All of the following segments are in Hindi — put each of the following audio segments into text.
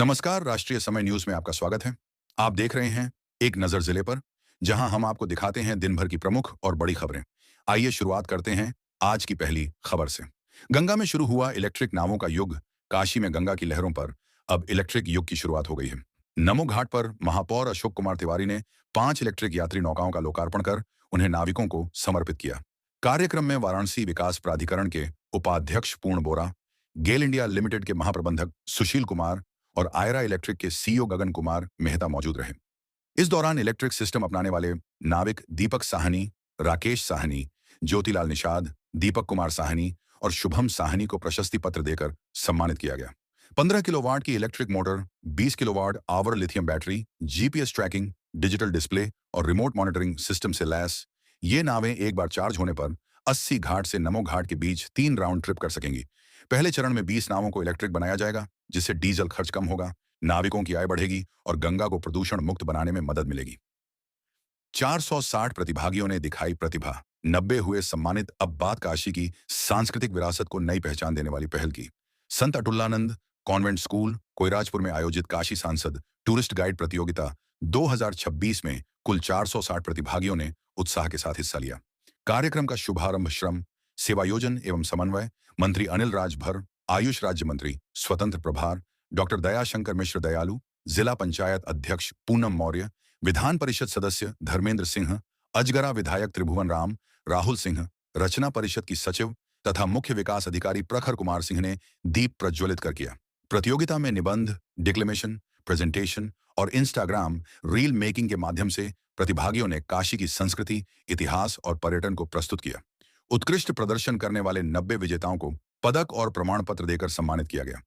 नमस्कार, राष्ट्रीय समय न्यूज में आपका स्वागत है। आप देख रहे हैं एक नजर जिले पर, जहां हम आपको दिखाते हैं दिन भर की प्रमुख और बड़ी खबरें। आइए शुरुआत करते हैं आज की पहली खबर से। गंगा में शुरू हुआ इलेक्ट्रिक नावों का युग। काशी में गंगा की लहरों पर अब इलेक्ट्रिक युग की शुरुआत हो गई है। नमो घाट पर महापौर अशोक कुमार तिवारी ने 5 इलेक्ट्रिक यात्री नौकाओं का लोकार्पण कर उन्हें नाविकों को समर्पित किया। कार्यक्रम में वाराणसी विकास प्राधिकरण के उपाध्यक्ष पूर्ण बोरा, गेल इंडिया लिमिटेड के महाप्रबंधक सुशील कुमार और आयरा इलेक्ट्रिक के सीईओ गगन कुमार मेहता मौजूद रहे। इस दौरान इलेक्ट्रिक सिस्टम अपनाने वाले नाविक दीपक साहनी, राकेश साहनी, ज्योतिलाल निषाद, दीपक कुमार साहनी और शुभम साहनी को प्रशस्ति पत्र देकर सम्मानित किया गया। 15 किलोवाट की electric motor, 20 kilowatt hour lithium battery, GPS tracking, digital display और रिमोट मॉनिटरिंग सिस्टम से लैस ये नावें एक बार चार्ज होने पर 80 घाट से नमो घाट के बीच 3 राउंड ट्रिप कर सकेंगी। पहले चरण में 20 नावों को इलेक्ट्रिक बनाया जाएगा, जिससे डीजल खर्च कम होगा, नाविकों की आय बढ़ेगी और गंगा को प्रदूषण मुक्त बनाने में मदद मिलेगी। 460 प्रतिभागियों ने दिखाई प्रतिभा, 90 हुए सम्मानित। अब बात काशी की सांस्कृतिक विरासत को नई पहचान देने वाली पहल की। संत अटुल्लानंद कॉन्वेंट स्कूल कोइराजपुर में आयोजित काशी सांसद टूरिस्ट गाइड प्रतियोगिता 2026 में कुल 460 प्रतिभागियों ने उत्साह के साथ हिस्सा लिया। कार्यक्रम का शुभारंभ श्रम, सेवायोजन एवं समन्वय मंत्री अनिल राजभर, आयुष राज्य मंत्री स्वतंत्र प्रभार डॉक्टर दयाशंकर मिश्र दयालु, जिला पंचायत अध्यक्ष पूनम मौर्य, विधान परिषद सदस्य धर्मेंद्र सिंह, अजगरा विधायक त्रिभुवन राम, राहुल सिंह, रचना परिषद की सचिव तथा मुख्य विकास अधिकारी प्रखर कुमार सिंह ने दीप प्रज्वलित कर किया। प्रतियोगिता में निबंध, डिक्लेमेशन, प्रेजेंटेशन और इंस्टाग्राम रील मेकिंग के माध्यम से प्रतिभागियों ने काशी की संस्कृति, इतिहास और पर्यटन को प्रस्तुत किया। उत्कृष्ट प्रदर्शन करने वाले 90 विजेताओं को पदक और प्रमाण पत्र देकर सम्मानित किया गया।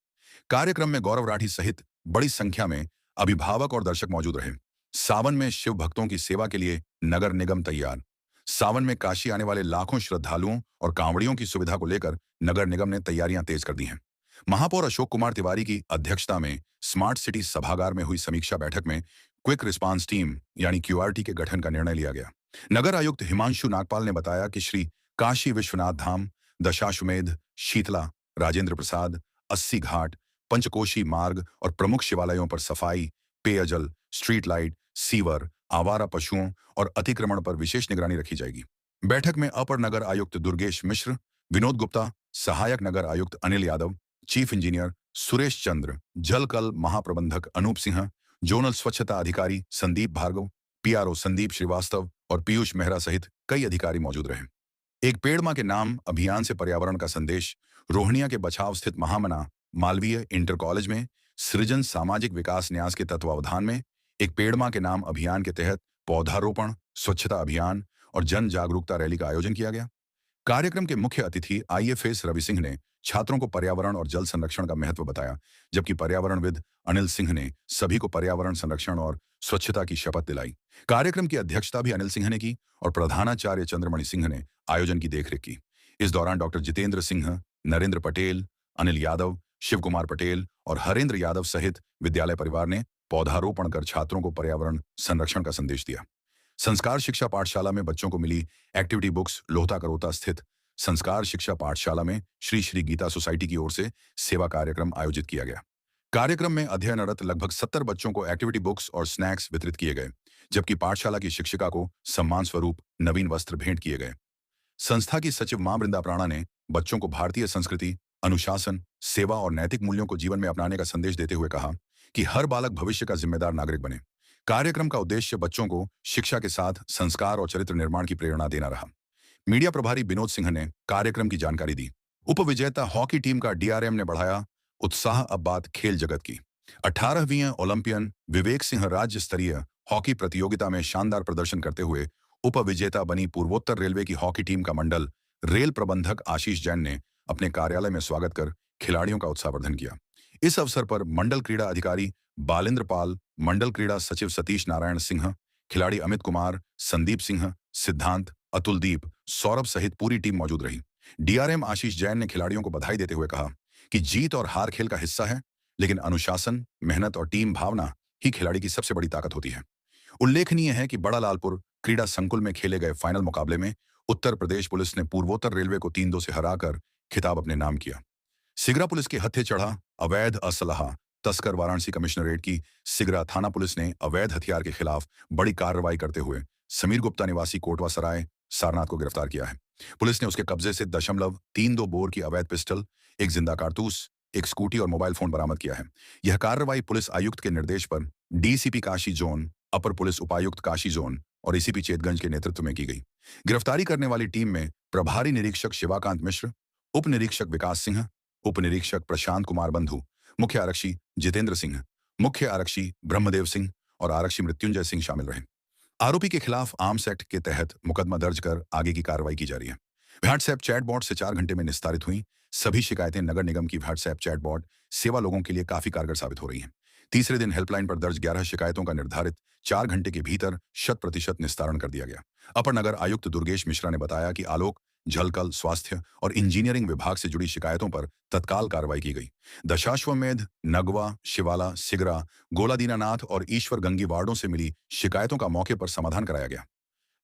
कार्यक्रम में गौरव राठी सहित बड़ी संख्या में अभिभावक और दर्शक मौजूद रहे। सावन में शिव भक्तों की सेवा के लिए नगर निगम तैयार। सावन में काशी आने वाले लाखों श्रद्धालुओं और कांवड़ियों की सुविधा को लेकर नगर निगम ने तैयारियां तेज कर दी हैं। महापौर अशोक कुमार तिवारी की अध्यक्षता में स्मार्ट सिटी सभागार में हुई समीक्षा बैठक में क्विक रिस्पांस टीम यानी क्यूआरटी के गठन का निर्णय लिया गया। नगर आयुक्त हिमांशु नागपाल ने बताया कि श्री काशी विश्वनाथ धाम, दशाश्वमेध, शीतला, राजेंद्र प्रसाद, 80 घाट, पंचकोशी मार्ग और प्रमुख शिवालयों पर सफाई, पेयजल, स्ट्रीट लाइट, सीवर, आवारा पशुओं और अतिक्रमण पर विशेष निगरानी रखी जाएगी। बैठक में अपर नगर आयुक्त दुर्गेश मिश्र, विनोद गुप्ता, सहायक नगर आयुक्त अनिल यादव, चीफ इंजीनियर सुरेश चंद्र, जलकल महाप्रबंधक अनूप सिंह, जोनल स्वच्छता अधिकारी संदीप भार्गव, पीआरओ संदीप श्रीवास्तव और पीयूष मेहरा सहित कई अधिकारी मौजूद रहे। एक पेड़ मां के नाम अभियान से पर्यावरण का संदेश। रोहनिया के बछाव स्थित महामना मालवीय इंटर कॉलेज में सृजन सामाजिक विकास न्यास के तत्वावधान में एक पेड़ मां के नाम अभियान के तहत पौधारोपण, स्वच्छता अभियान और जन जागरूकता रैली का आयोजन किया गया। कार्यक्रम के मुख्य अतिथि आईएफएस रवि सिंह ने छात्रों को पर्यावरण और जल संरक्षण का महत्व बताया, जबकि पर्यावरणविद अनिल सिंह ने सभी को पर्यावरण संरक्षण और स्वच्छता की शपथ दिलाई। कार्यक्रम की अध्यक्षता भी अनिल सिंह ने की और प्रधानाचार्य चंद्रमणि सिंह ने आयोजन की देखरेख की। इस दौरान डॉक्टर जितेंद्र सिंह, नरेंद्र पटेल, अनिल यादव, शिव कुमार पटेल और हरेंद्र यादव सहित विद्यालय परिवार ने पौधारोपण कर छात्रों को पर्यावरण संरक्षण का संदेश दिया। संस्कार शिक्षा पाठशाला में बच्चों को मिली एक्टिविटी बुक्स। लोहता करोता स्थित संस्कार शिक्षा पाठशाला में श्री श्री गीता सोसाइटी की ओर से सेवा कार्यक्रम आयोजित किया गया। कार्यक्रम में अध्ययनरत लगभग 70 बच्चों को एक्टिविटी बुक्स और स्नैक्स वितरित किए गए, जबकि पाठशाला की शिक्षिका को सम्मान स्वरूप नवीन वस्त्र भेंट किए गए। संस्था की सचिव मां वृंदा प्राणा ने बच्चों को भारतीय संस्कृति, अनुशासन, सेवा और नैतिक मूल्यों को जीवन में अपनाने का संदेश देते हुए कहा कि हर बालक भविष्य का जिम्मेदार नागरिक बने। कार्यक्रम का उद्देश्य बच्चों को शिक्षा के साथ संस्कार और चरित्र निर्माण की प्रेरणा देना रहा। मीडिया प्रभारी विनोद सिंह ने कार्यक्रम की जानकारी दी। उपविजेता हॉकी टीम का डीआरएम ने बढ़ाया उत्साह। अब बात खेल जगत की। 18वीं ओलंपियन विवेक सिंह राज्य स्तरीय हॉकी प्रतियोगिता में शानदार प्रदर्शन करते हुए उपविजेता बनी। पूर्वोत्तर रेलवे की हॉकी टीम का मंडल रेल प्रबंधक आशीष जैन ने अपने कार्यालय में स्वागत कर खिलाड़ियों का उत्साहवर्धन किया। इस अवसर पर मंडल क्रीड़ा अधिकारी बालेंद्र पाल, मंडल क्रीड़ा सचिव सतीश नारायण सिंह, खिलाड़ी अमित कुमार, संदीप सिंह, सिद्धांत, अतुलदीप, सौरभ सहित पूरी टीम मौजूद रही। डीआरएम आशीष जैन ने खिलाड़ियों को बधाई देते हुए कहा कि जीत और हार खेल का हिस्सा है, लेकिन अनुशासन, मेहनत और टीम भावना ही खिलाड़ी की सबसे बड़ी ताकत होती है। उल्लेखनीय है कि बड़ा लालपुर क्रीड़ा संकुल में खेले गए फाइनल मुकाबले में उत्तर प्रदेश पुलिस ने पूर्वोत्तर रेलवे को 3-2 से हराकर खिताब अपने नाम किया। सिगरा पुलिस के हत्थे चढ़ा अवैध असलहा तस्कर वाराणसी कमिश्नरेट की सिगरा थाना पुलिस ने अवैध हथियार के खिलाफ बड़ी कार्रवाई करते हुए समीर गुप्ता निवासी कोटवा सराय सारनाथ को गिरफ्तार किया है। पुलिस ने उसके कब्जे से 0.32 बोर की अवैध पिस्टल, एक जिंदा कारतूस, एक स्कूटी और मोबाइल फोन बरामद किया है। यह कार्रवाई पुलिस आयुक्त के निर्देश पर डीसीपी काशी जोन, अपर पुलिस उपायुक्त काशी जोन और एसीपी चेतगंज के नेतृत्व में की गई। गिरफ्तारी करने वाली टीम में प्रभारी निरीक्षक शिवाकांत मिश्र, उप निरीक्षक विकास सिंह, उप निरीक्षक प्रशांत कुमार बंधु, मुख्य आरक्षी जितेंद्र सिंह, मुख्य आरक्षी ब्रह्मदेव सिंह और आरक्षी मृत्युंजय सिंह शामिल रहे। आरोपी के खिलाफ आर्म्स एक्ट के तहत मुकदमा दर्ज कर आगे की कार्रवाई की जा रही है। व्हाट्सएप चैटबॉट से 4 घंटे में निस्तारित हुई सभी शिकायतें नगर निगम की व्हाट्सएप चैटबॉट सेवा लोगों के लिए काफी कारगर साबित हो रही हैं। तीसरे दिन हेल्पलाइन पर दर्ज 11 शिकायतों का निर्धारित 4 घंटे के भीतर 100% निस्तारण कर दिया गया। अपर नगर आयुक्त दुर्गेश मिश्रा ने बताया कि आलोक, झलकल, स्वास्थ्य और इंजीनियरिंग विभाग से जुड़ी शिकायतों पर तत्काल कार्रवाई की गई। दशाश्वमेध, नगवा, शिवाला, सिगरा, गोला दीनानाथ और ईश्वर गंगी वार्डों से मिली शिकायतों का मौके पर समाधान कराया गया।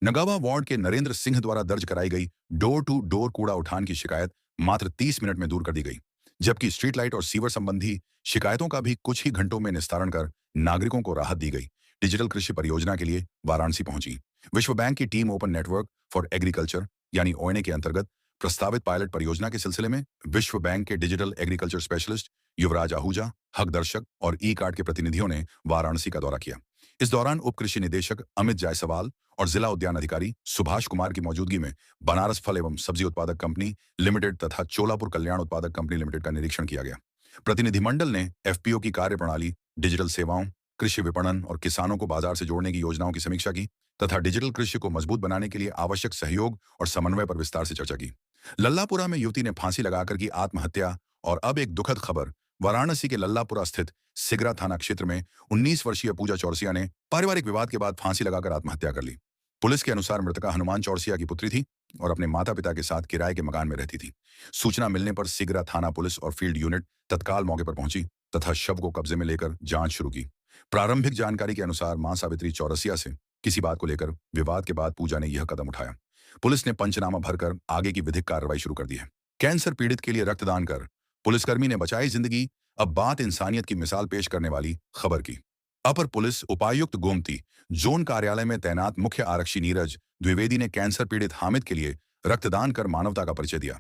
नगावा वार्ड के नरेंद्र सिंह द्वारा दर्ज कराई गई डोर टू डोर कूड़ा उठान की शिकायत मात्र 30 मिनट में दूर कर दी गई, जबकि स्ट्रीट लाइट और सीवर संबंधी शिकायतों का भी कुछ ही घंटों में निस्तारण कर नागरिकों को राहत दी गई। डिजिटल कृषि परियोजना के लिए वाराणसी पहुंची विश्व बैंक की team open network for agriculture यानी ओएनए के अंतर्गत प्रस्तावित पायलट परियोजना के सिलसिले में विश्व बैंक के डिजिटल एग्रीकल्चर स्पेशलिस्ट युवराज आहूजा, हक दर्शक और ई कार्ड के प्रतिनिधियों ने वाराणसी का दौरा किया। इस दौरान उप कृषि निदेशक अमित जायसवाल और जिला उद्यान अधिकारी सुभाष कुमार की मौजूदगी में बनारस फल एवं सब्जी उत्पादक कंपनी लिमिटेड तथा चोलापुर कल्याण उत्पादक कंपनी लिमिटेड का निरीक्षण किया गया। प्रतिनिधिमंडल ने एफपीओ की कार्यप्रणाली, डिजिटल सेवाओं, कृषि विपणन और किसानों को बाजार से जोड़ने की योजनाओं की समीक्षा की तथा डिजिटल कृषि को मजबूत बनाने के लिए आवश्यक सहयोग और समन्वय पर विस्तार से चर्चा की। लल्लापुरा में युवती ने फांसी लगाकर की आत्महत्या और अब एक दुखद खबर, वाराणसी के लल्लापुरा स्थित सिगरा थाना क्षेत्र में 19 वर्षीय पूजा चौरसिया ने पारिवारिक विवाद के बाद फांसी लगाकर आत्महत्या कर ली। पुलिस के अनुसार मृतका हनुमान चौरसिया की पुत्री थी और अपने माता पिता के साथ किराए के मकान में रहती थी। सूचना मिलने पर सिगरा थाना पुलिस और फील्ड यूनिट तत्काल मौके पर पहुंची तथा शव को कब्जे में लेकर जांच शुरू की। प्रारंभिक जानकारी के अनुसार मां सावित्री चौरसिया से किसी बात को लेकर विवाद के बाद पूजा ने यह कदम उठाया। पुलिस ने पंचनामा भरकर आगे की विधिक कार्रवाई शुरू कर दी है। कैंसर पीड़ित के लिए रक्तदान कर पुलिसकर्मी ने बचाई जिंदगी, अब बात इंसानियत की मिसाल पेश करने वाली खबर की। अपर पुलिस उपायुक्त गोमती जोन कार्यालय में तैनात मुख्य आरक्षी नीरज द्विवेदी ने कैंसर पीड़ित हामिद के लिए रक्तदान कर मानवता का परिचय दिया।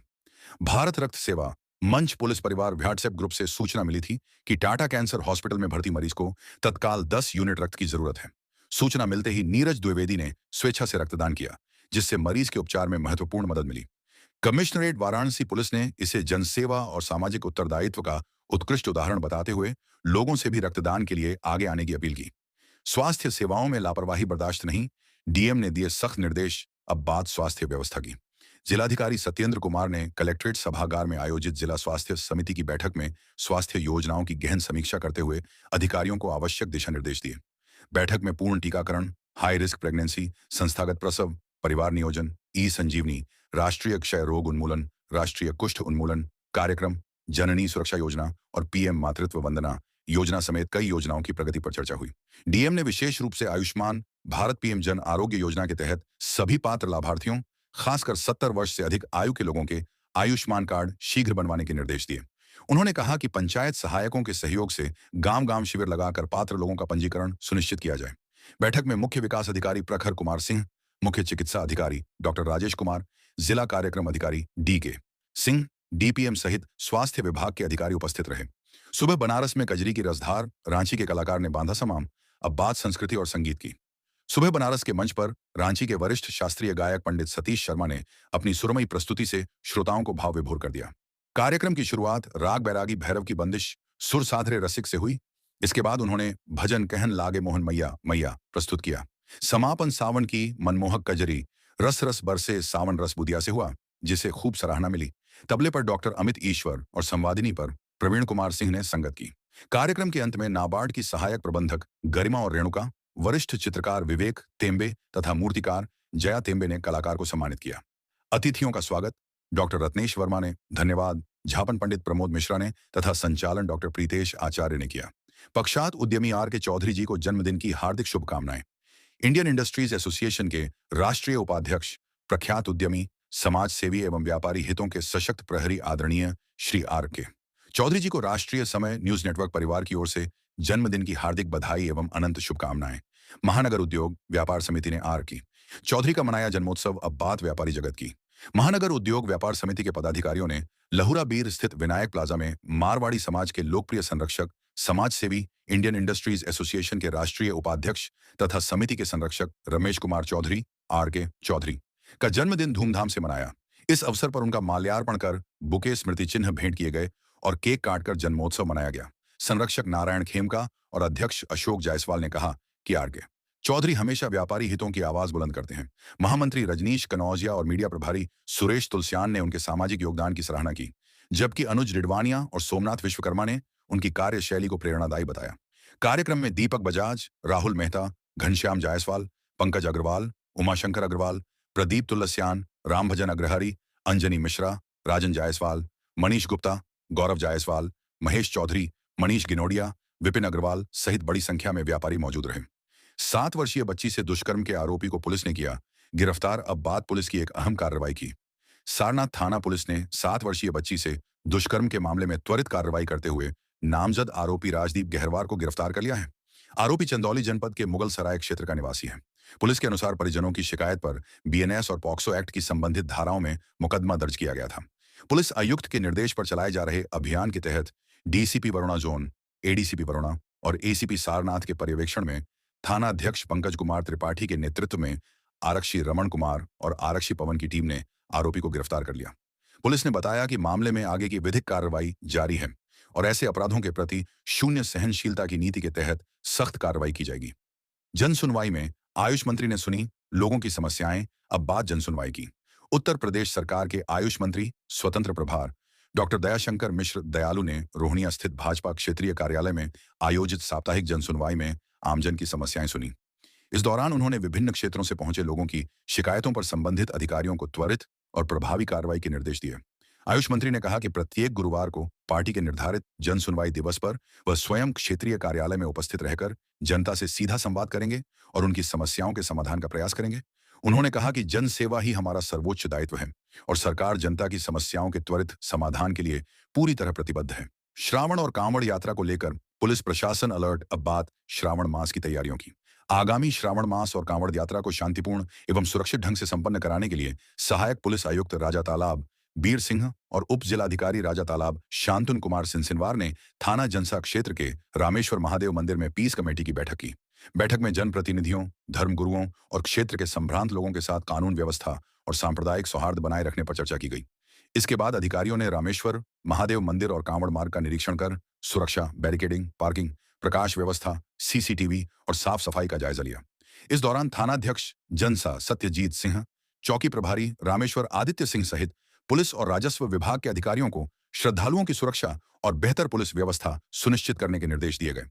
भारत रक्त सेवा मंच पुलिस परिवार व्हाट्सएप ग्रुप से सूचना मिली थी कि टाटा कैंसर हॉस्पिटल में भर्ती मरीज को तत्काल 10 यूनिट रक्त की जरूरत है। सूचना मिलते ही नीरज द्विवेदी ने स्वेच्छा से रक्तदान किया, जिससे मरीज के उपचार में महत्वपूर्ण मदद मिली। कमिश्नरेट वाराणसी पुलिस ने इसे जनसेवा और सामाजिक उत्तरदायित्व का उत्कृष्ट उदाहरण बताते हुए लोगों से भी रक्तदान के लिए आगे आने की अपील की। स्वास्थ्य सेवाओं में लापरवाही बर्दाश्त नहीं, डीएम ने दिए सख्त निर्देश, अब बात स्वास्थ्य व्यवस्था की। जिलाधिकारी सत्येंद्र कुमार ने कलेक्ट्रेट सभागार में आयोजित जिला स्वास्थ्य समिति की बैठक में स्वास्थ्य योजनाओं की गहन समीक्षा करते हुए अधिकारियों को आवश्यक दिशा निर्देश दिए। बैठक में पूर्ण टीकाकरण, हाई रिस्क प्रेगनेंसी, संस्थागत प्रसव, परिवार नियोजन, ई संजीवनी, राष्ट्रीय क्षय रोग उन्मूलन, राष्ट्रीय कुष्ठ उन्मूलन कार्यक्रम, जननी सुरक्षा योजना और पीएम मातृत्व वंदना योजना समेत कई योजनाओं की प्रगति पर चर्चा हुई। डीएम ने विशेष रूप से आयुष्मान भारत पीएम जन आरोग्य योजना के तहत सभी पात्र लाभार्थियों, खासकर 70 वर्ष से अधिक आयु के लोगों के आयुष्मान कार्ड शीघ्र बनवाने के निर्देश दिए। उन्होंने कहा कि पंचायत सहायकों के सहयोग से गांव-गांव शिविर लगाकर पात्र लोगों का पंजीकरण सुनिश्चित किया जाए। बैठक में मुख्य विकास अधिकारी प्रखर कुमार सिंह, मुख्य चिकित्सा अधिकारी डॉक्टर राजेश कुमार, जिला कार्यक्रम अधिकारी डी.के. सिंह, डीपीएम सहित स्वास्थ्य विभाग के अधिकारी उपस्थित रहे। सुबह बनारस में कजरी की रसधार, रांची के कलाकार ने बांधा समाम, अब बात संस्कृति और संगीत की। सुबह बनारस के मंच पर रांची के वरिष्ठ शास्त्रीय गायक पंडित सतीश शर्मा ने अपनी सुरमई प्रस्तुति से श्रोताओं को भाव विभोर कर दिया। कार्यक्रम की शुरुआत राग बैरागी भैरव की बंदिश सुर साधरे रसिक से हुई। इसके बाद उन्होंने भजन कहन लागे मोहन मैया मैया प्रस्तुत किया। समापन सावन की मनमोहक कजरी रस रस बरसे सावन रस बुदिया से हुआ, जिसे खूब सराहना मिली। तबले पर डॉक्टर अमित ईश्वर और संवादिनी पर प्रवीण कुमार सिंह ने संगत की। कार्यक्रम के अंत में नाबार्ड की सहायक प्रबंधक गरिमा और रेणुका, वरिष्ठ चित्रकार विवेक तेम्बे तथा मूर्तिकार जया तेम्बे ने कलाकार को सम्मानित किया। अतिथियों का स्वागत डॉक्टर रत्नेश वर्मा ने, धन्यवाद झापन पंडित प्रमोद मिश्रा ने तथा संचालन डॉक्टर प्रीतेश आचार्य ने किया। पक्षात उद्यमी आर के चौधरी जी को जन्मदिन की हार्दिक शुभकामनाएं। इंडियन इंडस्ट्रीज एसोसिएशन के राष्ट्रीय उपाध्यक्ष, प्रख्यात उद्यमी, समाज सेवी एवं व्यापारी हितों के सशक्त प्रहरी आदरणीय श्री आर के चौधरी जी को राष्ट्रीय समय न्यूज नेटवर्क परिवार की ओर से जन्मदिन की हार्दिक बधाई एवं अनंत शुभकामनाएं। महानगर उद्योग व्यापार समिति ने आर की चौधरी का मनाया जन्मोत्सव, अब बात व्यापारी जगत की। महानगर उद्योग व्यापार समिति के पदाधिकारियों ने लहुरा बीर स्थित विनायक प्लाजा में मारवाड़ी समाज के लोकप्रिय संरक्षक, समाज सेवी, इंडियन इंडस्ट्रीज एसोसिएशन के राष्ट्रीय उपाध्यक्ष तथा समिति के संरक्षक रमेश कुमार चौधरी, आर के चौधरी का जन्मदिन धूमधाम से मनाया। इस अवसर पर उनका माल्यार्पण कर बुके स्मृति चिन्ह भेंट किए गए और केक काटकर जन्मोत्सव मनाया गया। संरक्षक नारायण खेमका और अध्यक्ष अशोक जायसवाल ने कहा कि आर के चौधरी हमेशा व्यापारी हितों की आवाज बुलंद करते हैं। महामंत्री रजनीश कनौजिया और मीडिया प्रभारी सुरेश तुलसियान ने उनके सामाजिक योगदान की सराहना की, जबकि अनुज रिडवानिया और सोमनाथ विश्वकर्मा ने उनकी कार्यशैली को प्रेरणादायी बताया। कार्यक्रम में दीपक बजाज, राहुल मेहता, घनश्याम जायसवाल, पंकज अग्रवाल, उमाशंकर अग्रवाल, प्रदीप तुलसियान, रामभजन अग्रहरी, अंजनी मिश्रा, राजन जायसवाल, मनीष गुप्ता, गौरव जायसवाल, महेश चौधरी, मनीष गिनोडिया, विपिन अग्रवाल सहित बड़ी संख्या में व्यापारी मौजूद रहे। 7 वर्षीय बच्ची से दुष्कर्म के आरोपी को पुलिस ने किया गिरफ्तार, अब बात पुलिस की एक अहम कार्रवाई की। सारनाथ थाना पुलिस ने 7 वर्षीय बच्ची से दुष्कर्म के मामले में त्वरित कार्रवाई करते हुए नामजद आरोपी राजदीप गहरवार को गिरफ्तार कर लिया है। आरोपी चंदौली जनपद के मुगल सराय क्षेत्र का निवासी है। पुलिस के अनुसार परिजनों की शिकायत पर बीएनएस और पॉक्सो एक्ट की संबंधित धाराओं में मुकदमा दर्ज किया गया था। पुलिस आयुक्त के निर्देश पर चलाए जा रहे अभियान के तहत DCP Varuna zone, ADCP Varuna और एसीपी सारनाथ के पर्यवेक्षण में थाना अध्यक्ष पंकज कुमार त्रिपाठी के नेतृत्व में आरक्षी रमन कुमार और आरक्षी पवन की टीम ने आरोपी को गिरफ्तार कर लिया। पुलिस ने बताया कि मामले में आगे की विधिक कार्रवाई जारी है और ऐसे अपराधों के प्रति शून्य सहनशीलता की नीति के तहत सख्त कार्रवाई की जाएगी। जन सुनवाई में आयुष मंत्री ने सुनी लोगों की समस्याएं, अब बात जन सुनवाई की। उत्तर प्रदेश सरकार के आयुष मंत्री स्वतंत्र प्रभार डॉक्टर दयाशंकर मिश्र दयालु ने रोहनिया स्थित भाजपा क्षेत्रीय कार्यालय में आयोजित साप्ताहिक जनसुनवाई में आमजन की समस्याएं सुनी। इस दौरान उन्होंने विभिन्न क्षेत्रों से पहुंचे लोगों की शिकायतों पर संबंधित अधिकारियों को त्वरित और प्रभावी कार्रवाई के निर्देश दिए। आयुष मंत्री ने कहा कि प्रत्येक गुरुवार को पार्टी के निर्धारित जन सुनवाई दिवस पर वह स्वयं क्षेत्रीय कार्यालय में उपस्थित रहकर जनता से सीधा संवाद करेंगे और उनकी समस्याओं के समाधान का प्रयास करेंगे। उन्होंने कहा कि जन सेवा ही हमारा सर्वोच्च दायित्व है और सरकार जनता की समस्याओं के त्वरित समाधान के लिए पूरी तरह प्रतिबद्ध है। श्रावण और कांवड़ यात्रा को लेकर पुलिस प्रशासन अलर्ट, अब बात श्रावण मास की तैयारियों की। आगामी श्रावण मास और कांवड़ यात्रा को शांतिपूर्ण एवं सुरक्षित ढंग से संपन्न कराने के लिए सहायक पुलिस आयुक्त राजा तालाब बीर सिंह और उप जिलाधिकारी राजा तालाब शांतनु कुमार सिंसिनवार ने थाना जनसा क्षेत्र के रामेश्वर महादेव मंदिर में पीस कमेटी की बैठक की। बैठक में जनप्रतिनिधियों, धर्मगुरुओं और क्षेत्र के संभ्रांत लोगों के साथ कानून व्यवस्था और सांप्रदायिक सौहार्द बनाए रखने पर चर्चा की गई। इसके बाद अधिकारियों ने रामेश्वर महादेव मंदिर और कांवड़ मार्ग का निरीक्षण कर सुरक्षा, बैरिकेडिंग, पार्किंग, प्रकाश व्यवस्था, सीसीटीवी और साफ सफाई का जायजा लिया। इस दौरान थानाध्यक्ष जनसा सत्यजीत सिंह, चौकी प्रभारी रामेश्वर आदित्य सिंह सहित पुलिस और राजस्व विभाग के अधिकारियों को श्रद्धालुओं की सुरक्षा और बेहतर पुलिस व्यवस्था सुनिश्चित करने के निर्देश दिए गए।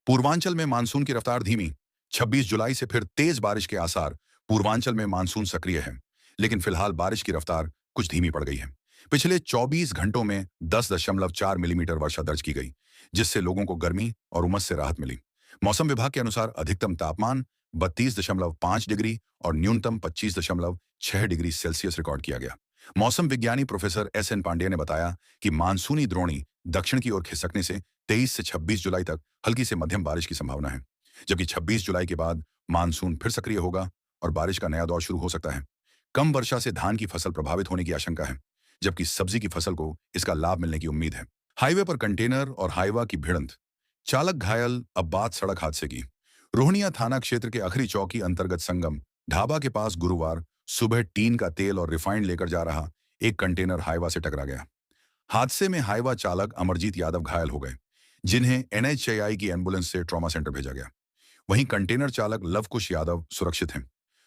पूर्वांचल में मानसून की रफ्तार धीमी, 26 जुलाई से फिर तेज बारिश के आसार। पूर्वांचल में मानसून सक्रिय है, लेकिन फिलहाल बारिश की रफ्तार कुछ धीमी पड़ गई है। पिछले 24 घंटों में 10.4 मिलीमीटर वर्षा दर्ज की गई, जिससे लोगों को गर्मी और उमस से राहत मिली। मौसम विभाग के अनुसार अधिकतम तापमान 32.5 डिग्री और न्यूनतम 25.6 डिग्री सेल्सियस रिकॉर्ड किया गया। मौसम विज्ञानी प्रोफेसर एस.एन. पांडेय ने बताया कि मानसूनी द्रोणी दक्षिण की ओर खिसकने से 23 से 26 जुलाई तक हल्की से मध्यम बारिश की संभावना है, जबकि 26 जुलाई के बाद मानसून फिर सक्रिय होगा और बारिश का नया दौर शुरू हो सकता है। कम वर्षा से धान की फसल प्रभावित होने की आशंका है, जबकि सब्जी की फसल को इसका लाभ मिलने की उम्मीद है। हाईवे पर कंटेनर और हाईवा की भिड़ंत, चालक घायल, अब बात सड़क हादसे की। रोहनिया थाना क्षेत्र के अखरी चौकी अंतर्गत संगम ढाबा के पास गुरुवार सुबह टीन का तेल और रिफाइंड लेकर जा रहा एक कंटेनर हाईवा से टकरा गया। हादसे में हाईवा चालक अमरजीत यादव घायल हो गए, जिन्हें एनएचएआई की एम्बुलेंस से ट्रॉमा सेंटर भेजा गया। वहीं कंटेनर चालक लवकुश यादव सुरक्षित हैं।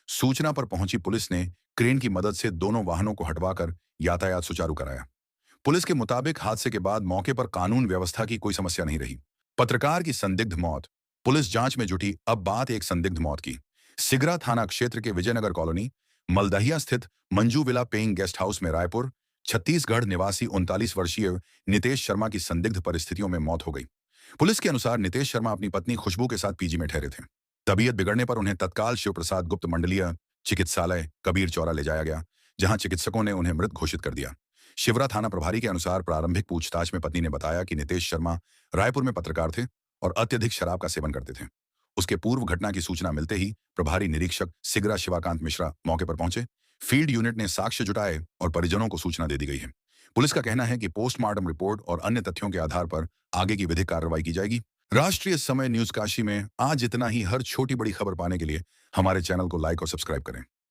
सूचना पर पहुंची पुलिस ने क्रेन की मदद से दोनों वाहनों को हटवाकर यातायात सुचारू कराया। पुलिस के मुताबिक हादसे के बाद मौके पर कानून व्यवस्था की कोई समस्या नहीं रही। पत्रकार की संदिग्ध मौत, पुलिस जांच में जुटी, अब बात एक संदिग्ध मौत की। सिगरा थाना क्षेत्र के विजयनगर कॉलोनी मलदहिया स्थित Manju villa paying guest house में रायपुर, छत्तीसगढ़ निवासी 39 वर्षीय नितेश शर्मा की संदिग्ध परिस्थितियों में मौत हो गई। पुलिस के अनुसार नितेश शर्मा अपनी पत्नी खुशबू के साथ पीजी में ठहरे थे। तबीयत बिगड़ने पर उन्हें तत्काल शिव प्रसाद गुप्त मंडलीय चिकित्सालय कबीर चौरा ले जाया गया, जहां चिकित्सकों ने उन्हें मृत घोषित कर दिया। शिवरा थाना प्रभारी के अनुसार प्रारंभिक पूछताछ में पत्नी ने बताया कि नितेश शर्मा रायपुर में पत्रकार थे और अत्यधिक शराब का सेवन करते थे। उसके पूर्व घटना की सूचना मिलते ही प्रभारी निरीक्षक सिगरा शिवाकांत मिश्रा मौके पर पहुंचे। फील्ड यूनिट ने साक्ष्य जुटाए और परिजनों को सूचना दे दी गई है। पुलिस का कहना है कि पोस्टमार्टम रिपोर्ट और अन्य तथ्यों के आधार पर आगे की विधिक कार्रवाई की जाएगी। राष्ट्रीय समय न्यूज काशी में आज इतना ही। हर छोटी बड़ी खबर पाने के लिए हमारे चैनल को लाइक और सब्सक्राइब करें।